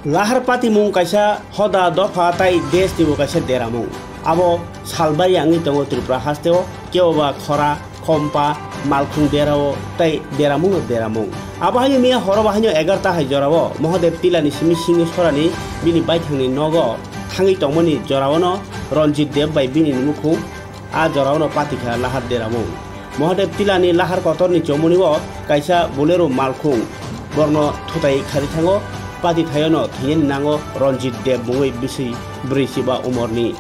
lahar pati mung kaisa hoda dofa tai desh tibo kaisa deramung abo salbari angi tongo Tripura hasteo keoba khora khompa malkhung derao tai deramung abo hayo miya horoba hayo 11ta hai jorao Mahadev Tilani simi singi sorani bini baithangni nogo thangi tongmani jorao no Ranjit Dev bai bini mukhung a jorao no patika lahar deramung Mahadev Tilani lahar kotorni chomonibo kaisa bolero malkhung borno thutai khari thango pati thayono thien nango Ranjit Dev mungoi bisi brisiba umorni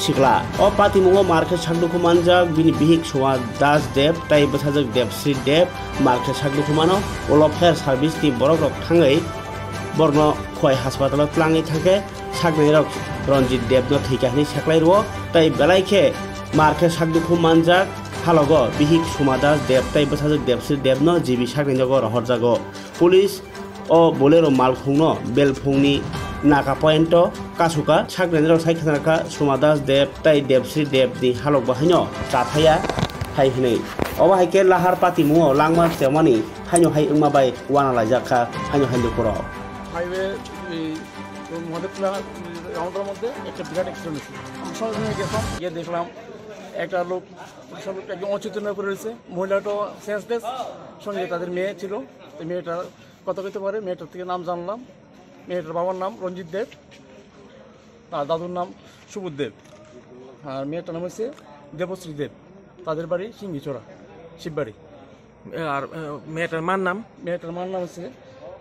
sikla o pati mungo market sagduku manjak bini bihik Soma Das Dev tai basajak Devsri Dev market sagduku mano welfare service ti borok rok thangai borno khoi hospital tlangi thake sagnai rok Ranjit Dev no thikahni saklai ro tai belaikhe market sagduku manjak halogo bihik Soma Das Dev tai basajak Devsri Dev no jibi sagnai jogo rohorjago police o bolero malkhungno belphungni naka pointo kasuka sagnai saikhanaka Soma Das Dev tai Devsri Dev ni halok bahaino chathaya hai hinai oba haike lahar pati muo langma temani haino hai ungma bai wana lajaka haino haino koro highway Madhupura রাউন্ডের মধ্যে একটা বিরাট accident হয়েছে আমি সঙ্গে সঙ্গে গেলাম গিয়ে দেখলাম একটা লোক একদম অচেতন হয়ে পড়ে রয়েছে মহিলাটা সেন্সলেস সঙ্গে তাদের মেয়ে ছিল মেয়েটা কথা কইতে পারে মেয়েটার থেকে নাম জানলাম মেয়েটার বাবার নাম রঞ্জিত দেব তার দাদুর নাম সুবোধ দেব আর মেয়েটার নাম হচ্ছে দেবশ্রী দেব তাদের বাড়ি সিঙ্গিচড়া শিববাড়ি আর মেয়েটার মার নাম হচ্ছে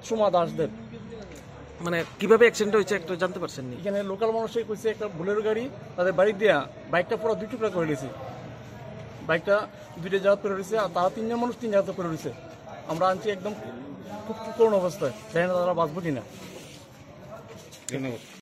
সোমা দাস দেব মানে কিভাবে অ্যাক্সিডেন্ট হয়েছে একটু জানতে পারছেন নি এখানে লোকাল মানুষই কইছে একটা বুলেরো গাড়ি তাদের বাড়ি দিয়া বাইকটা পুরো দুই টুকরা করে দিয়েছে বাইকটা দুইটা জায়গা করে রয়েছে আর তারা তিনজন মানুষ তিন জায়গা করে রয়েছে আমরা আনছি একদম খুব করুণ অবস্থায় জানি না তারা বাঁচবো কিনা।